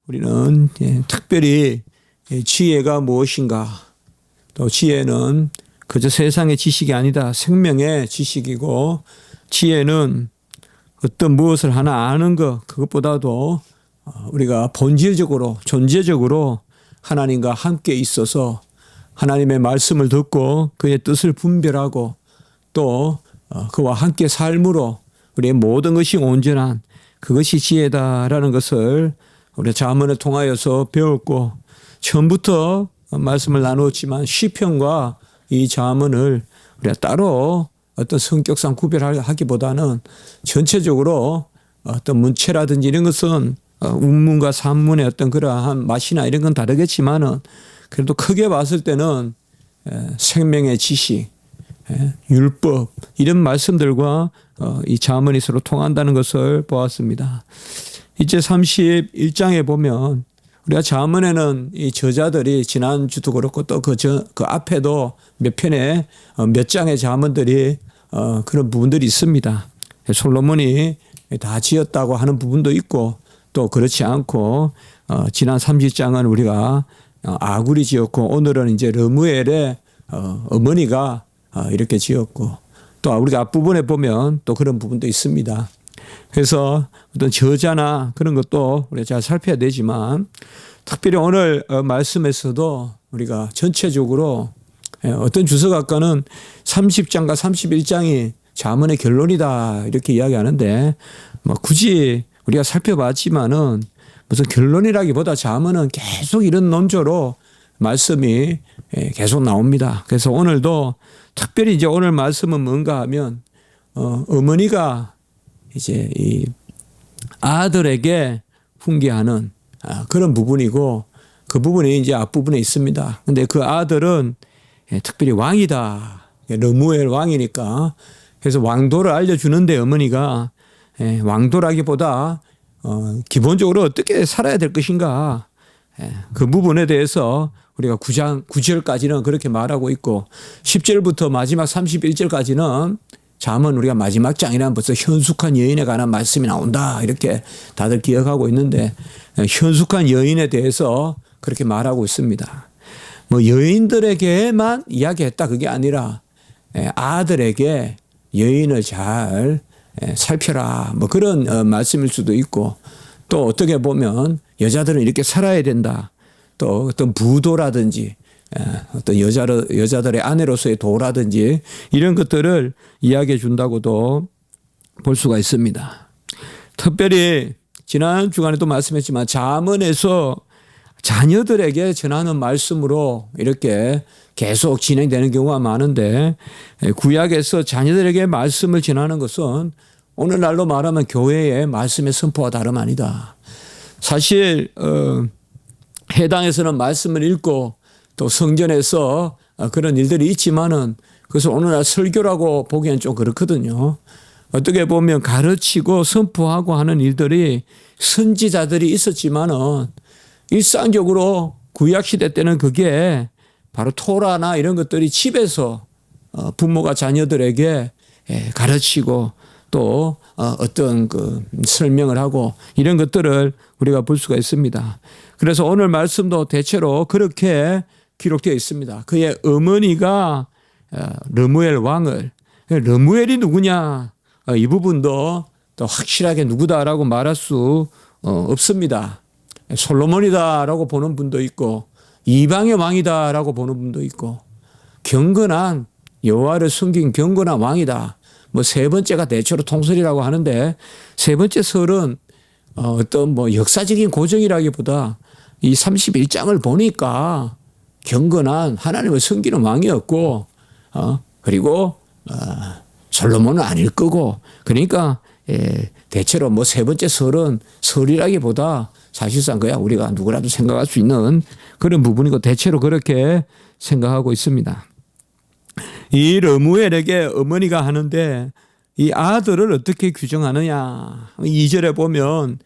우리는 특별히 지혜가 무엇인가, 또 지혜는 그저 세상의 지식이 아니다. 생명의 지식이고, 지혜는 어떤 무엇을 하나 아는 것, 그것보다도 우리가 본질적으로 존재적으로 하나님과 함께 있어서 하나님의 말씀을 듣고 그의 뜻을 분별하고 또 그와 함께 삶으로 우리의 모든 것이 온전한 그것이 지혜다라는 것을 우리 잠언을 통하여서 배웠고, 처음부터 말씀을 나누었지만 시편과 이 잠언을 우리가 따로 어떤 성격상 구별하기보다는 전체적으로 어떤 문체라든지 이런 것은 운문과 산문의 어떤 그러한 맛이나 이런 건 다르겠지만은 그래도 크게 봤을 때는 생명의 지식, 율법 이런 말씀들과 이 잠언이 서로 통한다는 것을 보았습니다. 이제 31장에 보면 우리가 잠언에는 이 저자들이 지난주도 그렇고 또 그 앞에도 몇 편의 몇 장의 잠언들이 그런 부분들이 있습니다. 솔로몬이 다 지었다고 하는 부분도 있고 또 그렇지 않고 지난 30장은 우리가 아굴이 지었고 오늘은 이제 르무엘의 어머니가 이렇게 지었고 또 우리가 앞부분에 보면 또 그런 부분도 있습니다. 그래서 어떤 저자나 그런 것도 우리가 잘 살펴야 되지만 특별히 오늘 말씀에서도 우리가 전체적으로 어떤 주석학과는 30장과 31장이 잠언의 결론이다 이렇게 이야기하는데 굳이 우리가 살펴봤지만은 무슨 결론이라기보다 잠언은 계속 이런 논조로 말씀이 계속 나옵니다. 그래서 오늘도 특별히 이제 오늘 말씀은 뭔가 하면 어머니가 이제 이 아들에게 훈계하는 그런 부분이고 그 부분이 이제 앞부분에 있습니다. 근데 그 아들은 특별히 왕이다. 르무엘 왕이니까. 그래서 왕도를 알려주는데 어머니가 왕도라기보다 기본적으로 어떻게 살아야 될 것인가. 그 부분에 대해서 우리가 9절까지는 그렇게 말하고 있고 10절부터 마지막 31절까지는 잠언 우리가 마지막 장이라면 벌써 현숙한 여인에 관한 말씀이 나온다 이렇게 다들 기억하고 있는데 현숙한 여인에 대해서 그렇게 말하고 있습니다. 뭐 여인들에게만 이야기했다 그게 아니라 아들에게 여인을 잘 살펴라 뭐 그런 말씀일 수도 있고 또 어떻게 보면 여자들은 이렇게 살아야 된다. 또 어떤 부도라든지 어떤 여자들의 아내로서의 도라든지 이런 것들을 이야기해 준다고도 볼 수가 있습니다. 특별히 지난 주간에도 말씀했지만 잠언에서 자녀들에게 전하는 말씀으로 이렇게 계속 진행되는 경우가 많은데 구약에서 자녀들에게 말씀을 전하는 것은 오늘날로 말하면 교회의 말씀의 선포와 다름 아니다. 사실 해당에서는 말씀을 읽고 또 성전에서 그런 일들이 있지만은 그것을 오늘날 설교라고 보기엔 좀 그렇거든요. 어떻게 보면 가르치고 선포하고 하는 일들이 선지자들이 있었지만은 일상적으로 구약시대 때는 그게 바로 토라나 이런 것들이 집에서 부모가 자녀들에게 가르치고 또 어떤 그 설명을 하고 이런 것들을 우리가 볼 수가 있습니다. 그래서 오늘 말씀도 대체로 그렇게 기록되어 있습니다. 그의 어머니가 르무엘 왕을, 르무엘이 누구냐 이 부분도 또 확실하게 누구다라고 말할 수 없습니다. 솔로몬이다라고 보는 분도 있고 이방의 왕이다라고 보는 분도 있고 경건한 여호와를 숨긴 경건한 왕이다. 뭐 세 번째가 대체로 통설이라고 하는데 세 번째 설은 어떤 뭐 역사적인 고정이라기보다 이 31장을 보니까 경건한 하나님을 섬기는 왕이었고 그리고 솔로몬은 아닐 거고 그러니까 대체로 뭐 세 번째 설은 설이라기보다 사실상 그야 우리가 누구라도 생각할 수 있는 그런 부분이고 대체로 그렇게 생각하고 있습니다. 이 르무엘에게 어머니가 하는데 이 아들을 어떻게 규정하느냐. 2절에 보면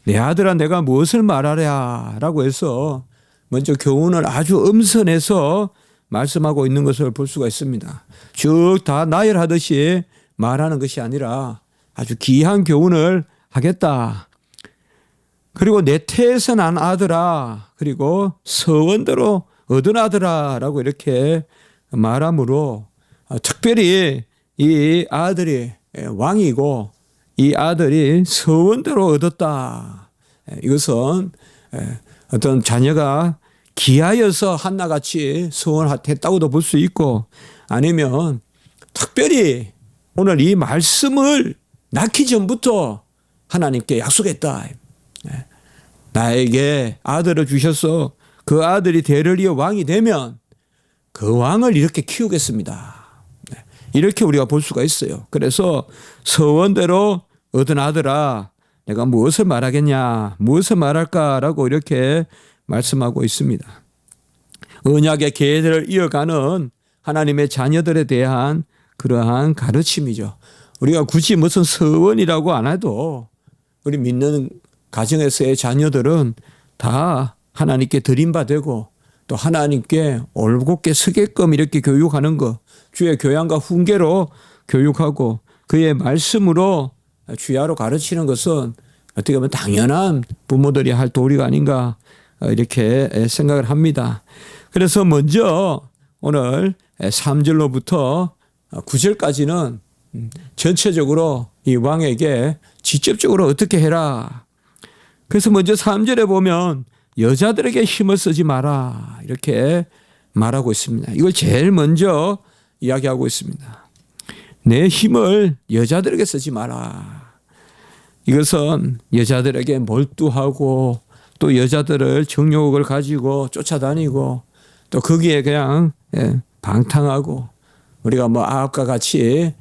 내 아들아 내가 무엇을 말하랴 라고 해서 먼저 교훈을 아주 엄선해서 말씀하고 있는 것을 볼 수가 있습니다. 쭉 다 나열하듯이 말하는 것이 아니라 아주 귀한 교훈을 하겠다. 그리고 내 태에서 난 아들아, 그리고 서원대로 얻은 아들아라고 이렇게 말하므로 특별히 이 아들이 왕이고 이 아들이 서원대로 얻었다. 이것은 어떤 자녀가 기하여서 한나같이 서원했다고도 볼 수 있고, 아니면 특별히 오늘 이 말씀을 낳기 전부터 하나님께 약속했다. 나에게 아들을 주셔서 그 아들이 대를 이어 왕이 되면 그 왕을 이렇게 키우겠습니다. 이렇게 우리가 볼 수가 있어요. 그래서 서원대로 얻은 아들아, 내가 무엇을 말하겠냐, 무엇을 말할까라고 이렇게 말씀하고 있습니다. 언약의 계를 이어가는 하나님의 자녀들에 대한 그러한 가르침이죠. 우리가 굳이 무슨 서원이라고 안 해도 우리 믿는 가정에서의 자녀들은 다 하나님께 드림받되고 또 하나님께 올곧게 서게끔 이렇게 교육하는 것, 주의 교양과 훈계로 교육하고 그의 말씀으로 주야로 가르치는 것은 어떻게 보면 당연한 부모들이 할 도리가 아닌가 이렇게 생각을 합니다. 그래서 먼저 오늘 3절로부터 9절까지는 전체적으로 이 왕에게 직접적으로 어떻게 해라. 그래서 먼저 3절에 보면 여자들에게 힘을 쓰지 마라 이렇게 말하고 있습니다. 이걸 제일 먼저 이야기하고 있습니다. 내 힘을 여자들에게 쓰지 마라. 이것은 여자들에게 몰두하고 또 여자들을 정욕을 가지고 쫓아다니고 또 거기에 그냥 방탕하고 우리가 뭐 아합과 같이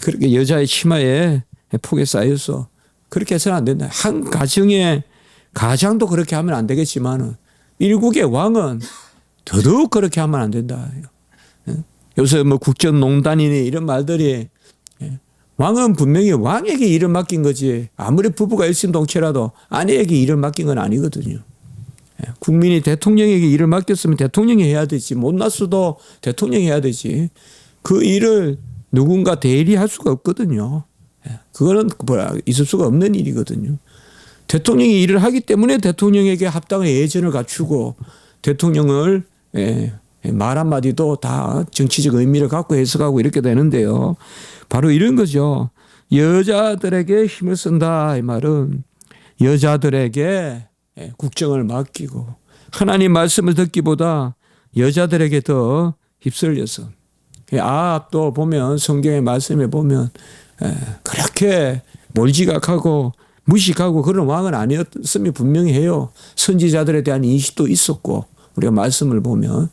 그렇게 여자의 치마에 폭에 쌓여서 그렇게 해서는 안 된다. 한 가정의 가장도 그렇게 하면 안 되겠지만 일국의 왕은 더더욱 그렇게 하면 안 된다. 요새 뭐 국정농단이니 이런 말들이, 왕은 분명히 왕에게 일을 맡긴 거지 아무리 부부가 일심동체라도 아내에게 일을 맡긴 건 아니거든요. 국민이 대통령에게 일을 맡겼으면 대통령이 해야 되지, 못났어도 대통령이 해야 되지. 그 일을 누군가 대리할 수가 없거든요. 그거는 있을 수가 없는 일이거든요. 대통령이 일을 하기 때문에 대통령에게 합당한 예전을 갖추고 대통령을 말 한마디도 다 정치적 의미를 갖고 해석하고 이렇게 되는데요. 바로 이런 거죠. 여자들에게 힘을 쓴다 이 말은 여자들에게 국정을 맡기고 하나님 말씀을 듣기보다 여자들에게 더 휩쓸려서, 아합도 보면 성경의 말씀에 보면 그렇게 몰지각하고 무식하고 그런 왕은 아니었음이 분명히 해요. 선지자들에 대한 인식도 있었고 우리가 말씀을 보면.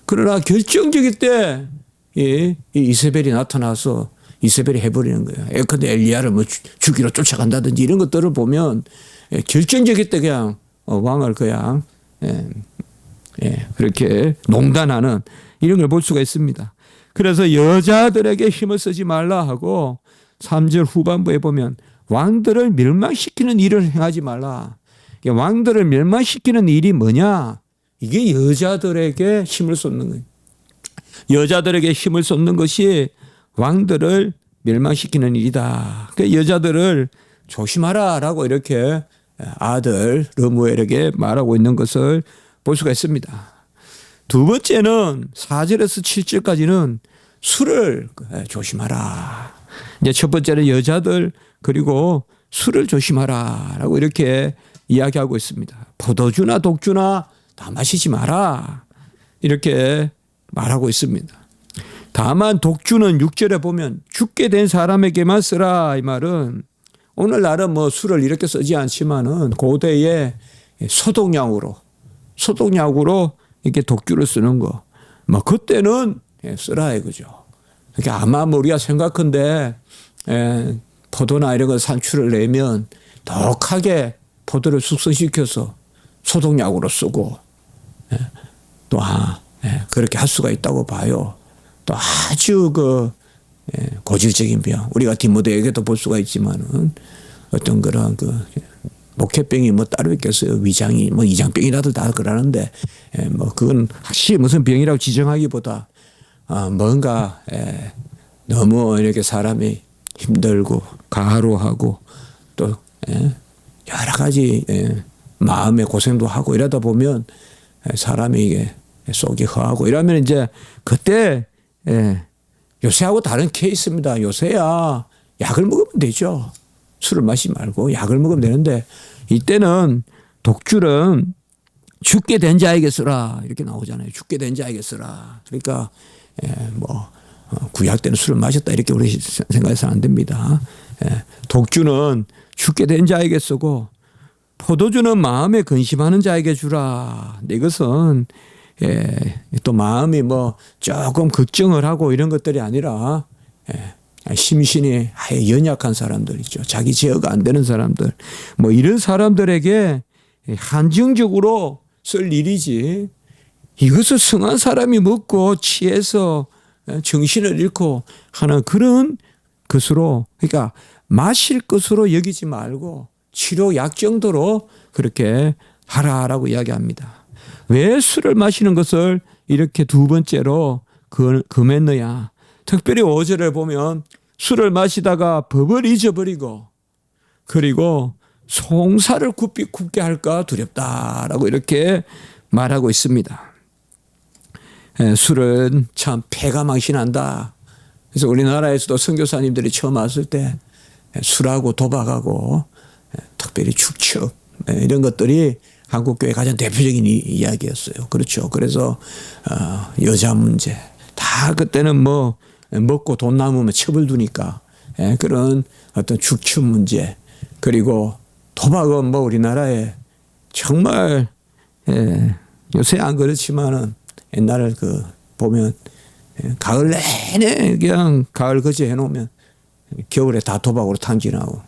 그러나 결정적일 때 이 이세벨이 나타나서 이세벨이 해버리는 거예요. 예컨대 엘리야를 뭐 죽이러 쫓아간다든지 이런 것들을 보면 결정적일 때 그냥 왕을 그냥 그렇게 농단하는 이런 걸 볼 수가 있습니다. 그래서 여자들에게 힘을 쓰지 말라 하고 3절 후반부에 보면 왕들을 멸망시키는 일을 행하지 말라. 왕들을 멸망시키는 일이 뭐냐? 이게 여자들에게 힘을 쏟는 거예요. 여자들에게 힘을 쏟는 것이 왕들을 멸망시키는 일이다. 그러니까 여자들을 조심하라라고 이렇게 아들 르무엘에게 말하고 있는 것을 볼 수가 있습니다. 두 번째는 4절에서 7절까지는 술을 조심하라. 이제 첫 번째는 여자들 그리고 술을 조심하라라고 이렇게 이야기하고 있습니다. 포도주나 독주나 다 마시지 마라 이렇게 말하고 있습니다. 다만 독주는 6절에 보면 죽게 된 사람에게만 쓰라 이 말은 오늘날은 뭐 술을 이렇게 쓰지 않지만은 고대에 소독약으로 이렇게 독주를 쓰는 거, 뭐 그때는 쓰라 이거죠. 그러니까 아마 뭐 우리가 생각한데 포도나 이런 거 산출을 내면 독하게 포도를 숙성시켜서 소독약으로 쓰고 또 그렇게 할 수가 있다고 봐요. 또 아주 고질적인 병, 우리가 디모데에게도 볼 수가 있지만은 어떤 그런 목회병이 뭐 따로 있겠어요. 위장이 뭐 이장병이라도 다 그러는데 뭐 그건 확실히 무슨 병이라고 지정하기보다 뭔가 너무 이렇게 사람이 힘들고 가하로하고 또 여러 가지 마음의 고생도 하고 이러다 보면 사람이 이게 속이 허하고 이러면 이제 그때 요새하고 다른 케이스입니다. 요새야 약을 먹으면 되죠. 술을 마시지 말고 약을 먹으면 되는데 이때는 독주는 죽게 된 자에게 쓰라 이렇게 나오잖아요. 죽게 된 자에게 쓰라. 그러니까 뭐 구약 때는 술을 마셨다 이렇게 우리 생각해서는 안 됩니다. 독주는 죽게 된 자에게 쓰고 포도주는 마음에 근심하는 자에게 주라. 이것은 또 마음이 뭐 조금 걱정을 하고 이런 것들이 아니라 심신이 아예 연약한 사람들 있죠. 자기 제어가 안 되는 사람들 뭐 이런 사람들에게 한정적으로 쓸 일이지 이것을 성한 사람이 먹고 취해서 정신을 잃고 하는 그런 것으로 그러니까 마실 것으로 여기지 말고 치료약 정도로 그렇게 하라라고 이야기합니다. 왜 술을 마시는 것을 이렇게 두 번째로 금했느냐. 특별히 5절을 보면 술을 마시다가 법을 잊어버리고 그리고 송사를 굽게 할까 두렵다라고 이렇게 말하고 있습니다. 술은 참 폐가 망신한다. 그래서 우리나라에서도 선교사님들이 처음 왔을 때 술하고 도박하고 특별히 축첩 이런 것들이 한국교회 가장 대표적인 이야기였어요. 그렇죠. 그래서 여자 문제 다 그때는 뭐 먹고 돈 남으면 첩을 두니까 그런 어떤 축첩 문제 그리고 도박은 뭐 우리나라에 정말 요새 안 그렇지만은 옛날에 그 보면 가을 내내 그냥 가을 거지 해놓으면 겨울에 다 도박으로 탕진하고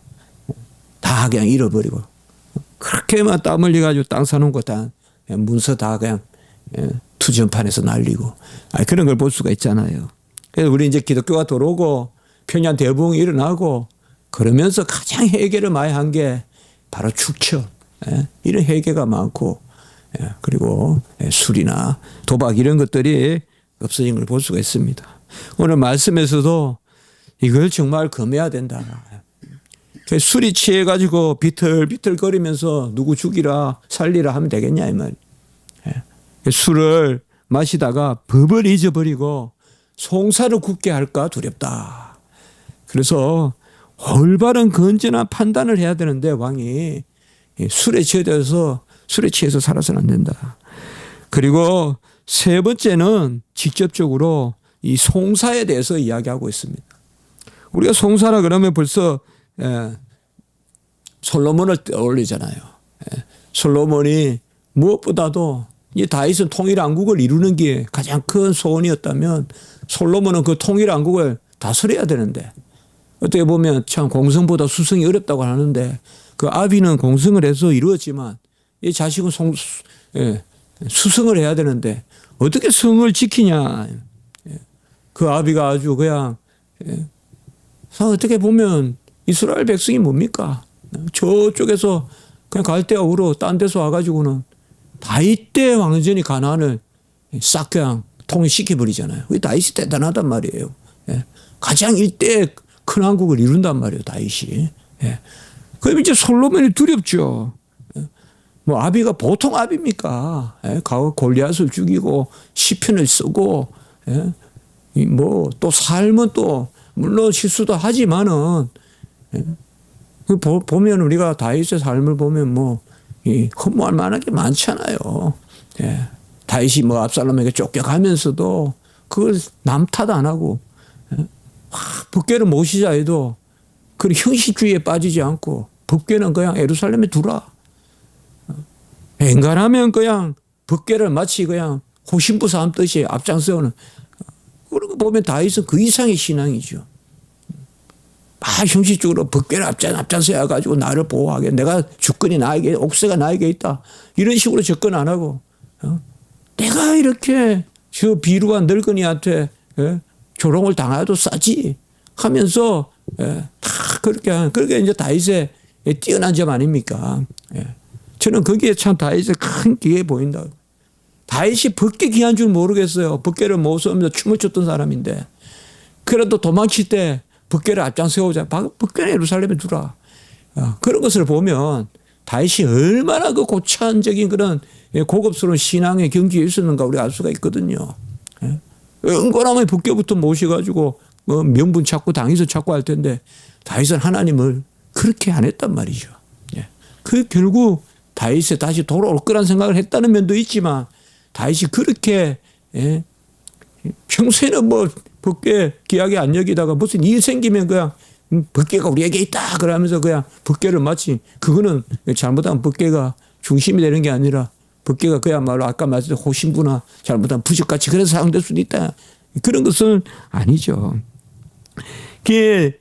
다 그냥 잃어버리고 그렇게만 땀 흘려가지고 땅 사놓은 거 다 문서 다 그냥 투전판에서 날리고 그런 걸 볼 수가 있잖아요. 그래서 우리 이제 기독교가 들어오고 평양 대부흥이 일어나고 그러면서 가장 해결을 많이 한 게 바로 축첩 이런 해결가 많고 그리고 술이나 도박 이런 것들이 없어진 걸 볼 수가 있습니다. 오늘 말씀에서도 이걸 정말 금해야 된다. 술이 취해가지고 비틀비틀거리면서 누구 죽이라 살리라 하면 되겠냐 이 말. 술을 마시다가 법을 잊어버리고 송사를 굽게 할까 두렵다. 그래서 올바른 건전한 판단을 해야 되는데 왕이 술에 취해서 살아서는 안 된다. 그리고 세 번째는 직접적으로 이 송사에 대해서 이야기하고 있습니다. 우리가 송사라 그러면 벌써 솔로몬을 떠올리잖아요. 솔로몬이 무엇보다도 이 다윗은 통일왕국을 이루는 게 가장 큰 소원이었다면 솔로몬은 그 통일왕국을 다스려야 되는데 어떻게 보면 참 공성보다 수성이 어렵다고 하는데 그 아비는 공성을 해서 이루었지만 이 자식은 수성을 해야 되는데 어떻게 성을 지키냐. 그 아비가 아주 그냥 어떻게 보면 이스라엘 백성이 뭡니까? 저쪽에서 그냥 갈대아우로 딴 데서 와가지고는 다윗 때 완전히 가나안을 싹 그냥 통일시켜버리잖아요. 다윗이 대단하단 말이에요. 가장 일대 큰 왕국을 이룬단 말이에요. 다윗이. 그럼 이제 솔로몬이 두렵죠. 뭐 아비가 보통 아비입니까? 골리앗을 죽이고 시편을 쓰고 뭐 또 삶은 또 물론 실수도 하지만은 보면 우리가 다윗의 삶을 보면 뭐 허무할 만한 게 많잖아요. 다윗이 뭐 압살롬에게 쫓겨가면서도 그걸 남 탓 안 하고 법궤를 모시자 해도 그 형식주의에 빠지지 않고 법궤는 그냥 예루살렘에 두라. 엔간하면 그냥 법궤를 마치 그냥 호신부 삼듯이 앞장서는 그런 거 보면 다윗은 그 이상의 신앙이죠. 형식적으로 법궤를 앞장서야 가지고 나를 보호하게 내가 주권이 나에게 옥새가 나에게 있다 이런 식으로 접근 안 하고 내가 이렇게 저 비루한 늙은이한테 조롱을 당해도 싸지 하면서 다 그렇게 이제 다윗의 뛰어난 점 아닙니까? 저는 거기에 참 다윗의 큰 기회 보인다. 다윗이 법궤 귀한 줄 모르겠어요. 법궤를 못 쓰면서 춤을 췄던 사람인데 그래도 도망칠 때 법궤를 앞장 세우자. 법궤는 예루살렘에 두라. 그런 것을 보면 다윗이 얼마나 그 고차원적인 그런 고급스러운 신앙의 경지에 있었는가 우리가 알 수가 있거든요. 은근하면 붓게부터 모셔가지고 뭐 명분 찾고 당위서 찾고 할 텐데 다윗은 하나님을 그렇게 안 했단 말이죠. 그 결국 다윗에 다시 돌아올 거란 생각을 했다는 면도 있지만 다윗이 그렇게 평소에는 뭐 붓게 귀하게 안 여기다가 무슨 일 생기면 그냥 붓게가 우리에게 있다 그러면서 그냥 붓게를 마치 그거는 잘못하면 붓게가 중심이 되는 게 아니라 붓게가 그야말로 아까 말했던 호신부나 잘못하면 부적같이 그래서 사용될 수도 있다. 그런 것은 아니죠. 그게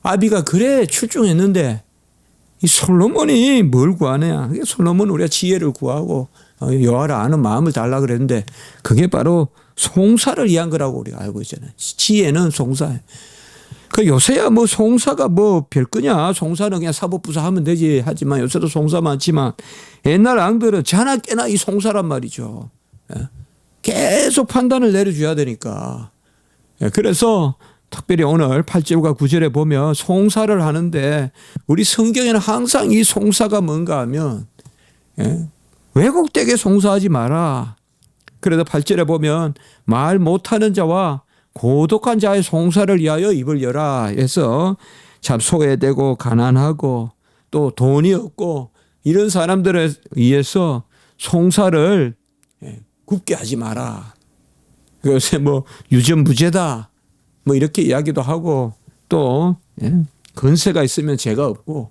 아비가 그래 출중했는데 이 솔로몬이 뭘 구하냐. 솔로몬은 우리가 지혜를 구하고 여호와를 아는 마음을 달라 그랬는데 그게 바로 송사를 위한 거라고 우리가 알고 있잖아요. 지혜는 송사예요. 그 요새야 뭐 송사가 뭐 별거냐. 송사는 그냥 사법부사 하면 되지 하지만 요새도 송사 많지만 옛날 왕들은 자나 깨나 이 송사란 말이죠. 계속 판단을 내려줘야 되니까. 그래서 특별히 오늘 8절과 9절에 보면 송사를 하는데 우리 성경에는 항상 이 송사가 뭔가 하면 왜곡되게 송사하지 마라. 그래서 8절에 보면 말 못하는 자와 고독한 자의 송사를 위하여 입을 열라 해서 참 소외되고 가난하고 또 돈이 없고 이런 사람들에 의해서 송사를 굽게 하지 마라. 요새 뭐 유전무죄다 뭐 이렇게 이야기도 하고 또 건세가 있으면 죄가 없고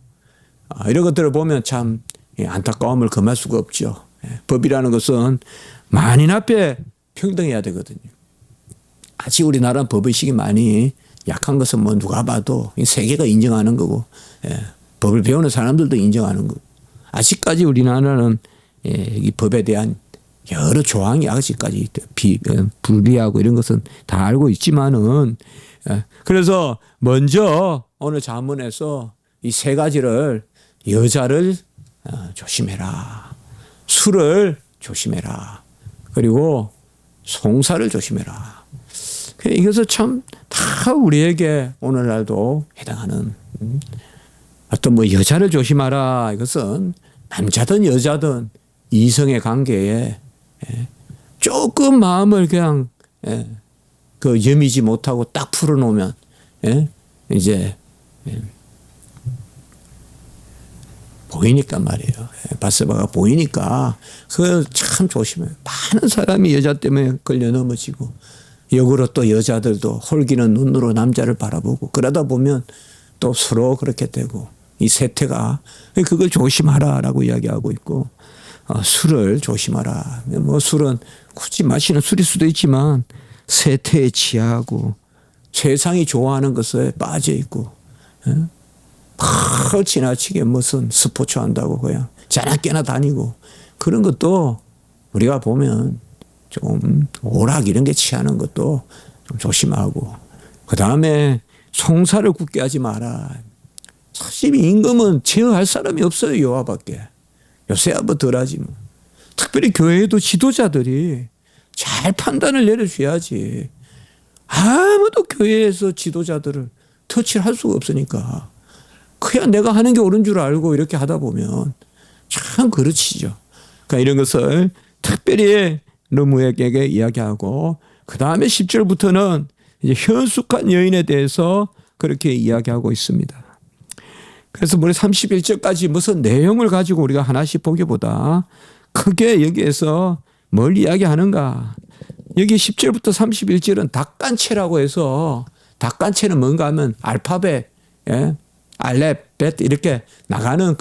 이런 것들을 보면 참 안타까움을 금할 수가 없죠. 법이라는 것은 만인 앞에 평등해야 되거든요. 아직 우리나라는 법의식이 많이 약한 것은 뭐 누가 봐도 세계가 인정하는 거고 법을 배우는 사람들도 인정하는 거고 아직까지 우리나라는 이 법에 대한 여러 조항이 아직까지 불리하고 이런 것은 다 알고 있지만은 그래서 먼저 오늘 자문에서 이 세 가지를 여자를 조심해라. 술을 조심해라. 그리고 송사를 조심해라. 이것은 참 다 우리에게 오늘날도 해당하는 어떤 뭐 여자를 조심하라. 이것은 남자든 여자든 이성의 관계에 조금 마음을 그냥 그 여미지 못하고 딱 풀어놓으면 이제 보이니까 말이에요. 바세바가 보이니까 그 참 조심해요. 많은 사람이 여자 때문에 걸려 넘어지고 역으로 또 여자들도 홀기는 눈으로 남자를 바라보고 그러다 보면 또 서로 그렇게 되고 이 세태가 그걸 조심하라라고 이야기하고 있고 술을 조심하라. 뭐 술은 굳이 마시는 술일 수도 있지만 세태에 취하고 세상이 좋아하는 것에 빠져 있고 막 지나치게 무슨 스포츠 한다고 그냥 자나깨나 다니고 그런 것도 우리가 보면 좀 오락 이런 게 취하는 것도 좀 조심하고 그다음에 송사를 굳게 하지 마라. 사실 임금은 제어할 사람이 없어요. 여호와밖에. 요새야 뭐 덜하지 뭐. 특별히 교회에도 지도자들이 잘 판단을 내려줘야지. 아무도 교회에서 지도자들을 터치를 할 수가 없으니까 그냥 내가 하는 게 옳은 줄 알고 이렇게 하다 보면 참 그르치죠. 그러니까 이런 것을 특별히 르무에게 이야기하고 그 다음에 10절부터는 이제 현숙한 여인에 대해서 그렇게 이야기하고 있습니다. 그래서 우리 31절까지 무슨 내용을 가지고 우리가 하나씩 보기보다 크게 여기에서 뭘 이야기하는가. 여기 10절부터 31절은 닭간체라고 해서 닭간체는 뭔가 하면 알파벳, 알렙, 벳 이렇게 나가는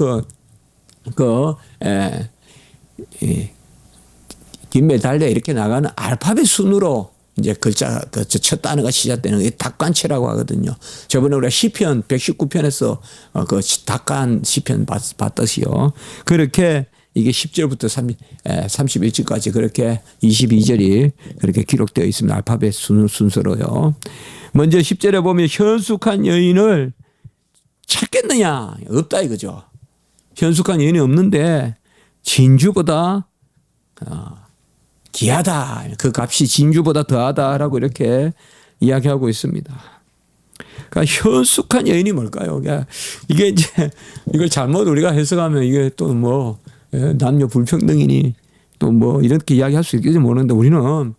김매 달래 이렇게 나가는 알파벳 순으로 이제 글자 첫 단어가 시작되는 게 닭간체라고 하거든요. 저번에 우리가 시편 119편에서 그 닭간 시편 봤듯이요. 그렇게 이게 10절부터 31절까지 그렇게 22절이 그렇게 기록되어 있습니다. 알파벳 순서로요. 먼저 10절에 보면 현숙한 여인을 찾겠느냐? 없다 이거죠. 현숙한 여인이 없는데 진주보다 귀하다. 그 값이 진주보다 더하다라고 이렇게 이야기하고 있습니다. 그러니까 현숙한 여인이 뭘까요? 그러니까 이게 이제 이걸 잘못 우리가 해석하면 이게 또 뭐 남녀 불평등이니 또 뭐 이렇게 이야기할 수 있을지 모르는데 우리는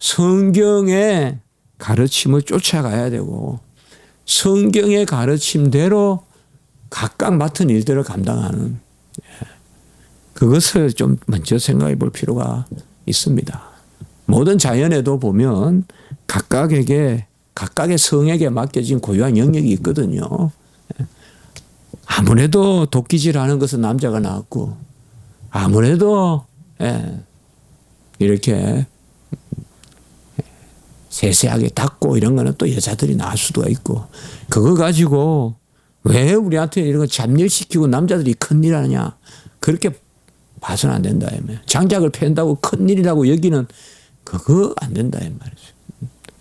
성경의 가르침을 쫓아가야 되고 성경의 가르침대로 각각 맡은 일들을 감당하는 그것을 좀 먼저 생각해 볼 필요가 있습니다. 모든 자연에도 보면 각각의 성에게 맡겨진 고유한 영역이 있거든요. 아무래도 도끼질하는 것은 남자가 나왔고 아무래도 이렇게 세세하게 닦고 이런 거는 또 여자들이 나을 수도 있고 그거 가지고 왜 우리한테 이런 거 잡일시키고 남자들이 큰일 하느냐 그렇게 봐서는 안 된다. 장작을 팬다고 큰일이라고 여기는 그거 안 된다. 말이죠.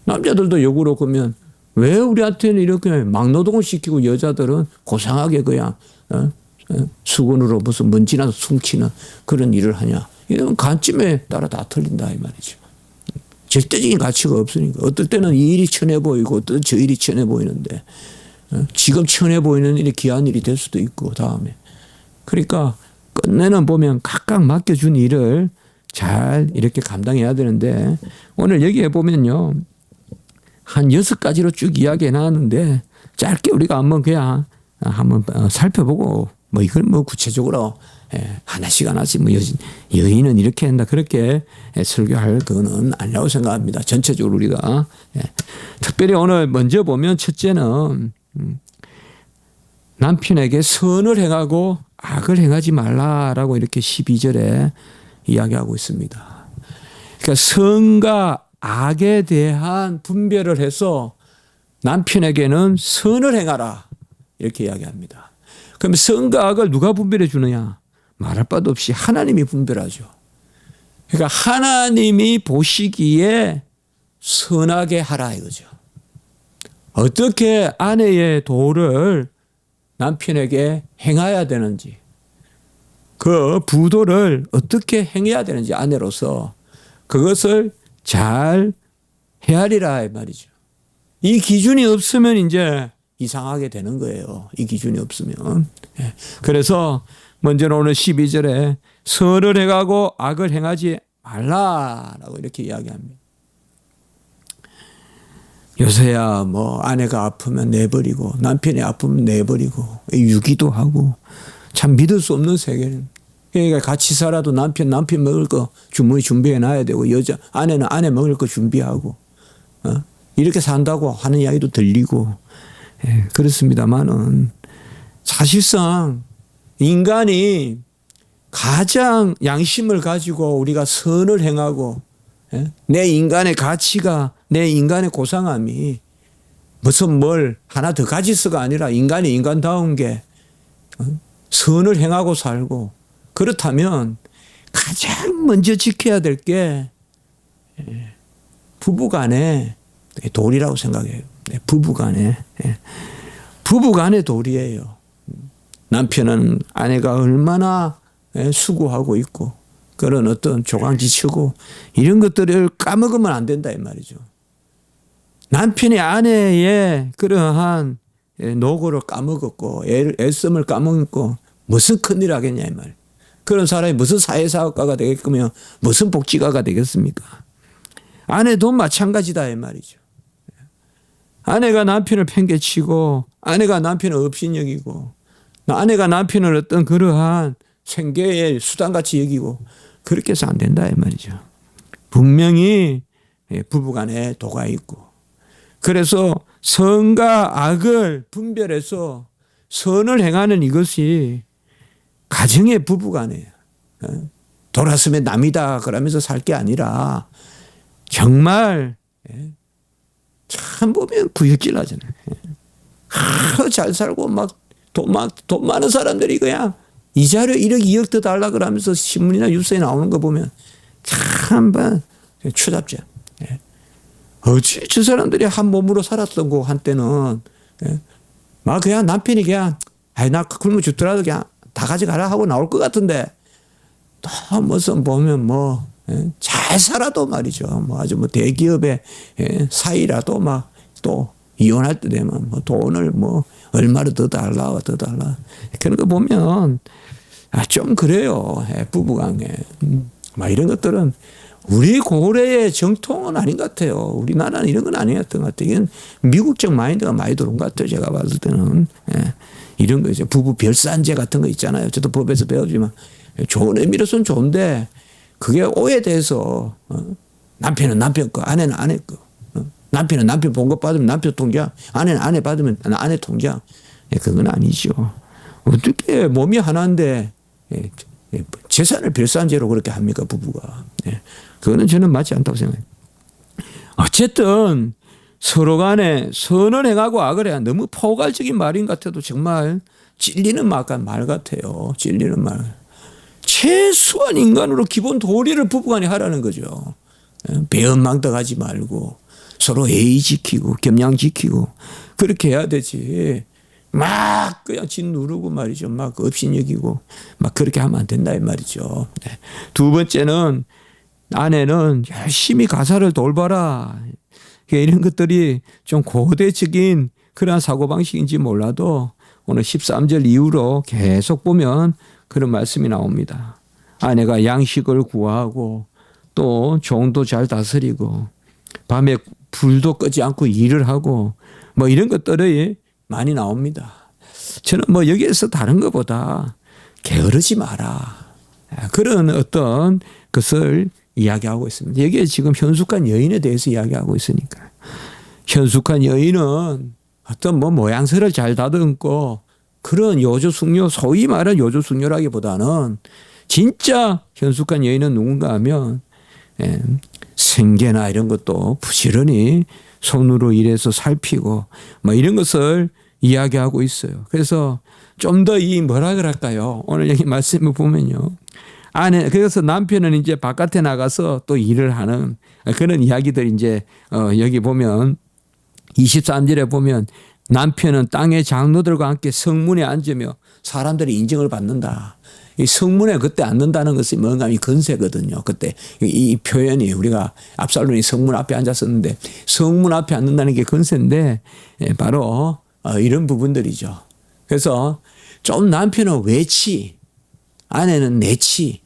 남자들도 역으로 그러면 왜 우리한테는 이렇게 막노동을 시키고 여자들은 고상하게 그냥 수건으로 무슨 먼지나 숨기는 그런 일을 하냐. 이런 관점에 따라 다 틀린다 이 말이죠. 절대적인 가치가 없으니까 어떨 때는 이 일이 천해 보이고 어떨 때는 저 일이 천해 보이는데 지금 천해 보이는 일이 귀한 일이 될 수도 있고 다음에 그러니까 끝내는 보면 각각 맡겨준 일을 잘 이렇게 감당해야 되는데 오늘 여기에 보면요 한 6가지로 쭉 이야기해 놨는데 짧게 우리가 한번 그냥 한번 살펴보고 뭐 이걸 뭐 구체적으로 하나씩 뭐 여인은 이렇게 한다 그렇게 설교할 그거는 아니라고 생각합니다. 전체적으로 우리가 특별히 오늘 먼저 보면 첫째는 남편에게 선을 행하고 악을 행하지 말라라고 이렇게 12절에 이야기하고 있습니다. 그러니까 선과 악에 대한 분별을 해서 남편에게는 선을 행하라 이렇게 이야기합니다. 그럼 선과 악을 누가 분별해 주느냐? 말할 바도 없이 하나님이 분별하죠. 그러니까 하나님이 보시기에 선하게 하라 이거죠. 어떻게 아내의 도를 남편에게 행해야 되는지 그 부도를 어떻게 행해야 되는지 아내로서 그것을 잘 헤아리라 이 말이죠. 이 기준이 없으면 이제 이상하게 되는 거예요. 이 기준이 없으면. 그래서 먼저는 오늘 12절에 선을 행하고 악을 행하지 말라라고 이렇게 이야기합니다. 요새야 뭐 아내가 아프면 내버리고 남편이 아프면 내버리고 유기도 하고 참 믿을 수 없는 세계는. 그러니까 같이 살아도 남편 먹을 거 주머니 준비해 놔야 되고 아내는 아내 먹을 거 준비하고 이렇게 산다고 하는 이야기도 들리고 그렇습니다만은 사실상 인간이 가장 양심을 가지고 우리가 선을 행하고 내 인간의 가치가 내 인간의 고상함이 무슨 뭘 하나 더 가지서가 아니라 인간이 인간다운 게 선을 행하고 살고 그렇다면 가장 먼저 지켜야 될 게 부부간의 도리라고 생각해요. 부부간의 도리예요. 남편은 아내가 얼마나 수고하고 있고 그런 어떤 조강지치고 이런 것들을 까먹으면 안 된다 이 말이죠. 남편이 아내의 그러한 노고를 까먹었고 애씀을 까먹고 무슨 큰일 하겠냐 이 말. 그런 사람이 무슨 사회사업가가 되겠으며 무슨 복지가가 되겠습니까? 아내도 마찬가지다 이 말이죠. 아내가 남편을 팽개치고 아내가 남편을 업신여기고 아내가 남편을 어떤 그러한 생계의 수단같이 여기고 그렇게 해서 안 된다 이 말이죠. 분명히 부부간에 도가 있고 그래서 선과 악을 분별해서 선을 행하는 이것이 가정의 부부간에 돌았으면 남이다 그러면서 살 게 아니라 정말 참 보면 구역질 하잖아요. 잘 살고 돈 많은 사람들이 그냥 이자료 1억 2억 더 달라 그러면서 신문이나 뉴스에 나오는 거 보면 참 추잡죠. 어찌 저 사람들이 한 몸으로 살았던 거 한때는 막 그냥 남편이 그냥 나 굶어 죽더라도 그냥 다 가져가라 하고 나올 것 같은데 또 무슨 보면 잘 살아도 말이죠. 뭐 아주 대기업의 사이라도 막 또 이혼할 때 되면 뭐 돈을 뭐 얼마를 더 달라. 그런 거 보면 좀 그래요. 부부관계. 막 이런 것들은 우리 고래의 정통은 아닌 것 같아요. 우리나라는 이런 건 아니었던 것 같아요. 이건 미국적 마인드가 많이 들어온 것 같아요. 제가 봤을 때는. 이런 거 이제 부부 별산제 같은 거 있잖아요. 저도 법에서 배우지만 좋은 의미로서는 좋은데 그게 오해돼서 남편은 남편 거, 아내는 아내 거. 남편은 남편 본 것 받으면 남편 통장, 아내는 아내 받으면 아내 통장. 그건 아니죠. 어떻게 몸이 하나인데 재산을 별산제로 그렇게 합니까, 부부가. 그거는 저는 맞지 않다고 생각해요. 어쨌든 서로 간에 선을 행하고 악을 해야 너무 포괄적인 말인 것 같아도 정말 찔리는 말 같아요. 찔리는 말. 최소한 인간으로 기본 도리를 부부간에 하라는 거죠. 배은망덕하지 말고 서로 예의 지키고 겸양 지키고 그렇게 해야 되지. 막 그냥 진 누르고 말이죠. 막 업신여기고 막 그렇게 하면 안 된다 이 말이죠. 두 번째는 아내는 열심히 가사를 돌봐라. 이런 것들이 좀 고대적인 그런 사고방식인지 몰라도 오늘 13절 이후로 계속 보면 그런 말씀이 나옵니다. 아내가 양식을 구하고 또 종도 잘 다스리고 밤에 불도 끄지 않고 일을 하고 뭐 이런 것들이 많이 나옵니다. 저는 뭐 여기에서 다른 것보다 게으르지 마라. 그런 어떤 것을 이야기하고 있습니다. 여기에 지금 현숙한 여인에 대해서 이야기하고 있으니까. 현숙한 여인은 어떤 뭐 모양새를 잘 다듬고 그런 요조숙녀, 소위 말하는 요조숙녀라기보다는 진짜 현숙한 여인은 누군가 하면 생계나 이런 것도 부지런히 손으로 일해서 살피고 뭐 이런 것을 이야기하고 있어요. 그래서 좀 더 이 뭐라 그럴까요? 오늘 여기 말씀을 보면요. 그래서 남편은 이제 바깥에 나가서 또 일을 하는 그런 이야기들 이제 여기 보면 23절에 보면 남편은 땅의 장로들과 함께 성문에 앉으며 사람들이 인정을 받는다. 이 성문에 그때 앉는다는 것이 뭔가 이 건세거든요. 그때 이 표현이 우리가 압살롬이 성문 앞에 앉았었는데 성문 앞에 앉는다는 게 건세인데 바로 이런 부분들이죠. 그래서 좀 남편은 외치, 아내는 내치,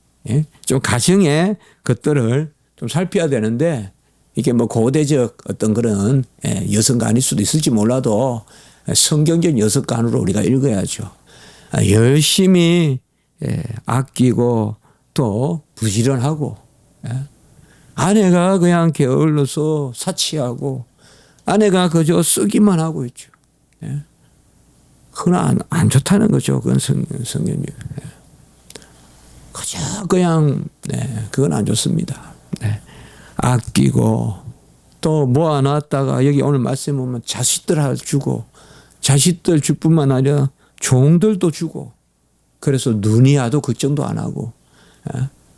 좀 가정의 것들을 좀 살펴야 되는데 이게 뭐 고대적 어떤 그런 여성관일 수도 있을지 몰라도 성경적 여성관으로 우리가 읽어야죠. 열심히 아끼고 또 부지런하고 아내가 그냥 게을러서 사치하고 아내가 그저 쓰기만 하고 있죠. 그건 안 좋다는 거죠. 그건 성경이. 그저 그냥 그건 안 좋습니다. 아끼고 또 모아놨다가 여기 오늘 말씀 보면 자식들 주고 자식들 줄 뿐만 아니라 종들도 주고 그래서 눈이 와도 걱정도 안 하고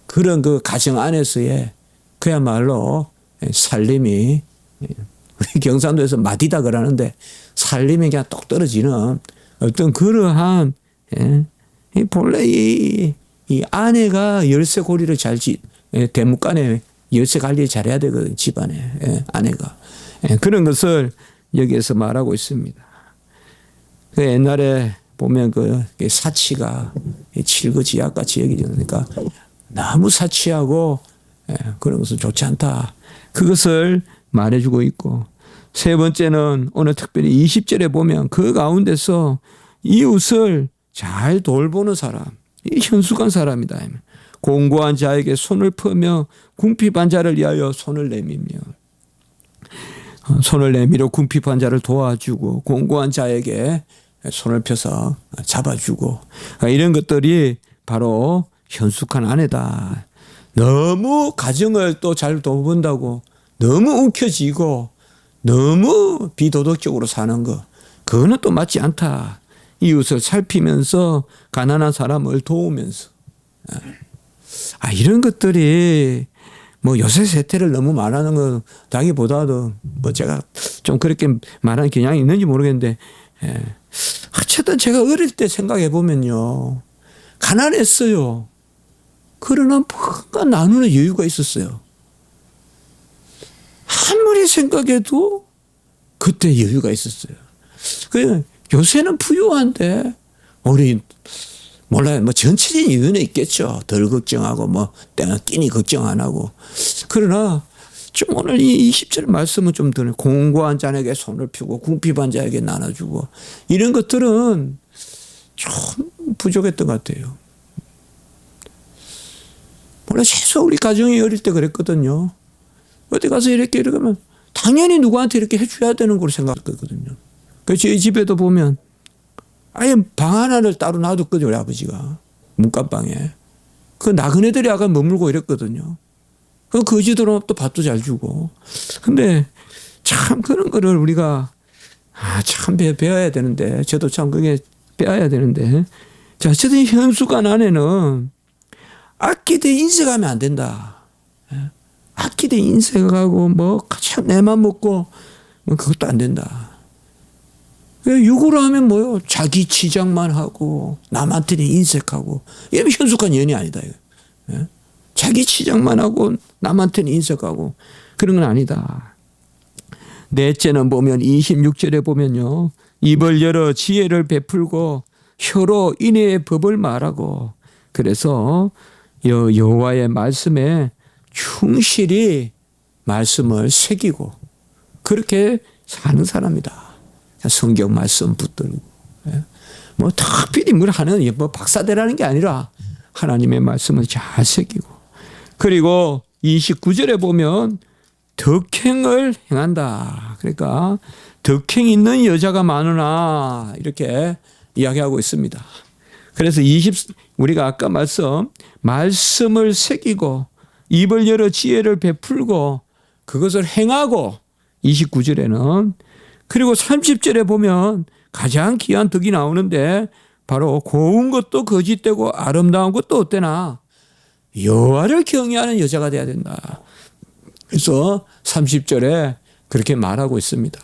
그런 그 가정 안에서의 그야말로 살림이 우리 경상도에서 마디다 그러는데 살림이 그냥 똑 떨어지는 어떤 그러한 본래 이 아내가 열쇠고리를 잘 대목간에 열쇠 관리 잘해야 되거든 집안에 아내가 그런 것을 여기에서 말하고 있습니다. 그 옛날에 보면 그 사치가 칠거지약같이 여기니까 너무 사치하고 그런 것은 좋지 않다. 그것을 말해주고 있고 세 번째는 오늘 특별히 20절에 보면 그 가운데서 이웃을 잘 돌보는 사람, 이 현숙한 사람이다. 공고한 자에게 손을 퍼며 궁핍한 자를 위하여 손을 내밀어 궁핍한 자를 도와주고 공고한 자에게 손을 펴서 잡아주고 이런 것들이 바로 현숙한 아내다. 너무 가정을 또 잘 돌본다고 너무 움켜쥐고 너무 비도덕적으로 사는 거 그거는 또 맞지 않다. 이웃을 살피면서 가난한 사람을 도우면서 이런 것들이 뭐 요새 세태를 너무 말하는 거다기보다도 뭐 제가 좀 그렇게 말하는 경향이 있는지 모르겠는데 어쨌든 제가 어릴 때 생각해 보면요 가난했어요. 그러나 뭔가 나누는 여유가 있었어요. 아무리 생각해도 그때 여유가 있었어요. 그 요새는 부유한데 우리 몰라요. 뭐 전체적인 이유는 있겠죠. 덜 걱정하고 뭐 끼니 걱정 안 하고. 그러나 좀 오늘 이 20절 말씀은 좀 더 공고한 자에게 손을 펴고 궁핍한 자에게 나눠주고 이런 것들은 좀 부족했던 것 같아요. 원래 최소 우리 가정이 어릴 때 그랬거든요. 어디 가서 이렇게 하면 당연히 누구한테 이렇게 해줘야 되는 걸로 생각했거든요. 그래서 저희 집에도 보면 아예 방 하나를 따로 놔뒀거든요. 우리 아버지가 문간방에. 그 나그네들이 약간 머물고 이랬거든요. 그 거지들은 또 밥도 잘 주고. 근데 참 그런 거를 우리가 참 배워야 되는데 저도 참 그게 배워야 되는데 자 어쨌든 현수관 안에는 아끼되 인색하면 안 된다. 아끼되 인색하고 뭐 참 내만 먹고 뭐 그것도 안 된다. 육으로 하면 뭐요? 자기 치장만 하고 남한테는 인색하고 이러면 현숙한 연이 아니다. 예? 자기 치장만 하고 남한테는 인색하고 그런 건 아니다. 넷째는 보면 26절에 보면요. 입을 열어 지혜를 베풀고 혀로 인애의 법을 말하고 그래서 여호와의 말씀에 충실히 말씀을 새기고 그렇게 사는 사람이다. 성경 말씀 붙들고 뭐 특별히 뭘 하는 뭐 박사대라는 게 아니라 하나님의 말씀을 잘 새기고 그리고 29절에 보면 덕행을 행한다. 그러니까 덕행 있는 여자가 많으나 이렇게 이야기하고 있습니다. 그래서 우리가 아까 말씀을 새기고 입을 열어 지혜를 베풀고 그것을 행하고 29절에는 그리고 30절에 보면 가장 귀한 덕이 나오는데 바로 고운 것도 거짓되고 아름다운 것도 어때나 여호와를 경외하는 여자가 돼야 된다. 그래서 30절에 그렇게 말하고 있습니다.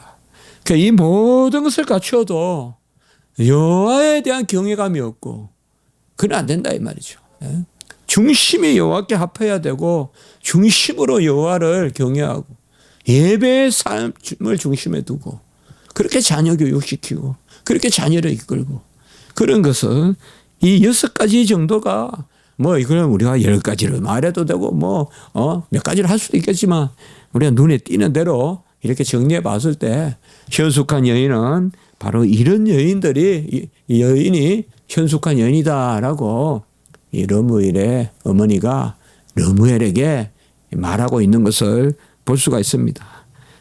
그러니까 이 모든 것을 갖추어도 여호와에 대한 경외감이 없고 그건 안 된다 이 말이죠. 중심이 여호와께 합해야 되고 중심으로 여호와를 경외하고 예배의 삶을 중심에 두고 그렇게 자녀 교육시키고 그렇게 자녀를 이끌고 그런 것은 이 6가지 정도가 뭐 이거는 우리가 10가지를 말해도 되고 뭐 몇 가지를 할 수도 있겠지만 우리가 눈에 띄는 대로 이렇게 정리해 봤을 때 현숙한 여인은 바로 이런 여인들이 여인이 현숙한 여인이다라고 이 러무엘의 어머니가 러무엘에게 말하고 있는 것을 볼 수가 있습니다.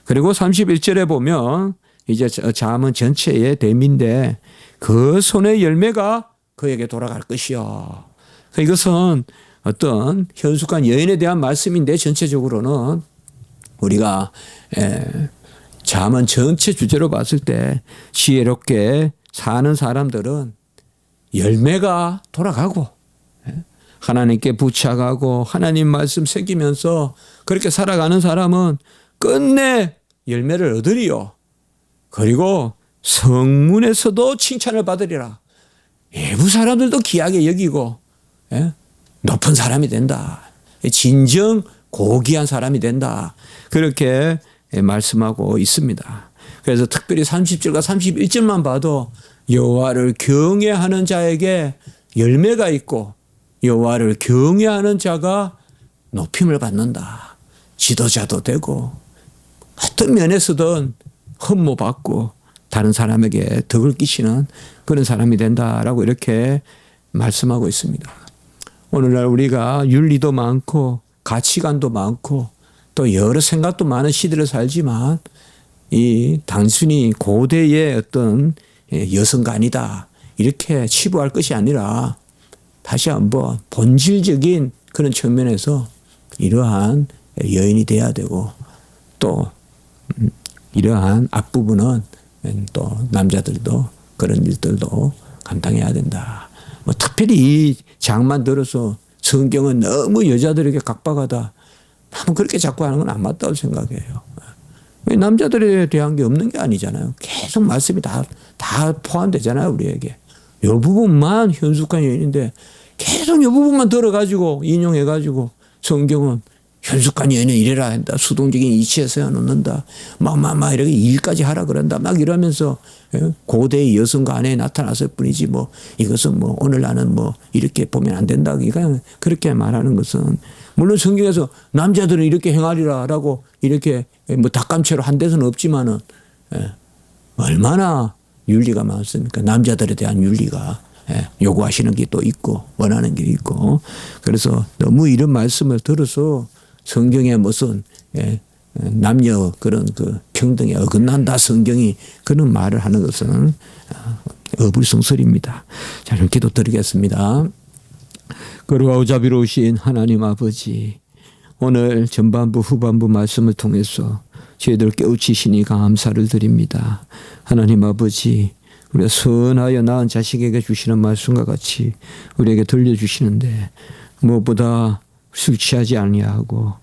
그리고 31절에 보면 이제 잠언 전체의 대미인데 그 손의 열매가 그에게 돌아갈 것이요. 이것은 어떤 현숙한 여인에 대한 말씀인데 전체적으로는 우리가 잠언 전체 주제로 봤을 때 지혜롭게 사는 사람들은 열매가 돌아가고 하나님께 부착하고 하나님 말씀 새기면서 그렇게 살아가는 사람은 끝내 열매를 얻으리요. 그리고 성문에서도 칭찬을 받으리라. 외부 사람들도 귀하게 여기고 높은 사람이 된다. 진정 고귀한 사람이 된다. 그렇게 말씀하고 있습니다. 그래서 특별히 30절과 31절만 봐도 여호와를 경외하는 자에게 열매가 있고 여호와를 경외하는 자가 높임을 받는다. 지도자도 되고 어떤 면에서든 흠모받고 다른 사람에게 덕을 끼치는 그런 사람이 된다라고 이렇게 말씀하고 있습니다. 오늘날 우리가 윤리도 많고 가치관도 많고 또 여러 생각도 많은 시대를 살지만 이 단순히 고대의 어떤 여성관이다 이렇게 치부할 것이 아니라 다시 한번 본질적인 그런 측면에서 이러한 여인이 돼야 되고 또 이러한 앞부분은 또 남자들도 그런 일들도 감당해야 된다. 뭐 특별히 이 장만 들어서 성경은 너무 여자들에게 각박하다. 나는 그렇게 자꾸 하는 건 안 맞다고 생각해요. 남자들에 대한 게 없는 게 아니잖아요. 계속 말씀이 다 포함되잖아요, 우리에게. 이 부분만 현숙한 여인인데 계속 이 부분만 들어가지고 인용해가지고 성경은 현숙한 여인은 이래라 한다. 수동적인 이치에 세워놓는다. 막 이렇게 일까지 하라 그런다. 막 이러면서 고대의 여성과 아내에 나타났을 뿐이지 뭐 이것은 뭐 오늘 나는 뭐 이렇게 보면 안 된다. 그러니까 그렇게 말하는 것은 물론 성경에서 남자들은 이렇게 행하리라라고 이렇게 뭐 닭감체로 한 데서는 없지만은 얼마나 윤리가 많습니까? 남자들에 대한 윤리가 요구하시는 게 또 있고 원하는 게 있고 그래서 너무 이런 말씀을 들어서 성경에 무슨 남녀 그런 그 평등에 어긋난다 성경이 그런 말을 하는 것은 어불성설입니다. 자, 그럼 기도 드리겠습니다. 거룩하고 자비로우신 하나님 아버지 오늘 전반부 후반부 말씀을 통해서 저희들 깨우치시니 감사를 드립니다. 하나님 아버지 우리가 선하여 낳은 자식에게 주시는 말씀과 같이 우리에게 들려주시는데 무엇보다 술 취하지 아니하고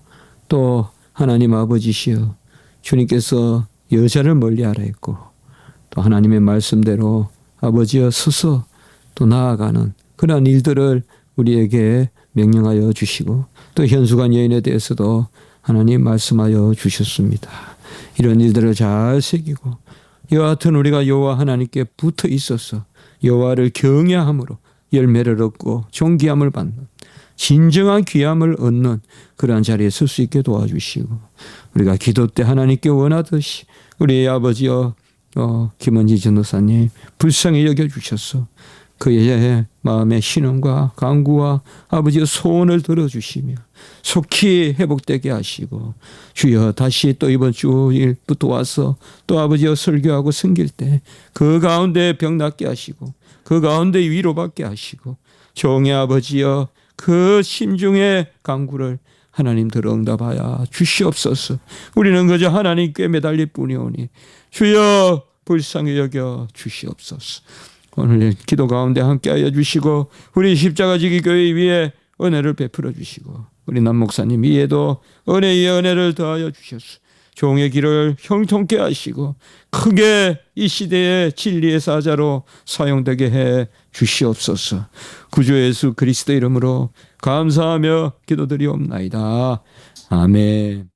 또 하나님 아버지시여 주님께서 여자를 멀리하라 했고 또 하나님의 말씀대로 아버지여 서서 또 나아가는 그러한 일들을 우리에게 명령하여 주시고 또 현숙한 여인에 대해서도 하나님 말씀하여 주셨습니다. 이런 일들을 잘 새기고 이와 같은 우리가 여호와 하나님께 붙어 있어서 여호와를 경외함으로 열매를 얻고 존귀함을 받는 진정한 귀함을 얻는 그러한 자리에 설 수 있게 도와주시고 우리가 기도 때 하나님께 원하듯이 우리의 아버지여 김원지 전도사님 불쌍히 여겨주셔서 그의 마음의 신음과 간구와 아버지의 소원을 들어주시며 속히 회복되게 하시고 주여 다시 또 이번 주일부터 와서 또 아버지여 설교하고 섬길 때 그 가운데 병 낫게 하시고 그 가운데 위로받게 하시고 종의 아버지여 그 심중의 간구를 하나님 들어 응답하여 주시옵소서. 우리는 그저 하나님께 매달릴 뿐이오니 주여 불쌍히 여겨 주시옵소서. 오늘 기도 가운데 함께하여 주시고 우리 십자가지기 교회 위에 은혜를 베풀어 주시고 우리 남 목사님 위에도 은혜 위에 은혜를 더하여 주셔서 종의 길을 형통케 하시고 크게 이 시대의 진리의 사자로 사용되게 해 주시옵소서. 구주 예수 그리스도 이름으로 감사하며 기도드리옵나이다. 아멘.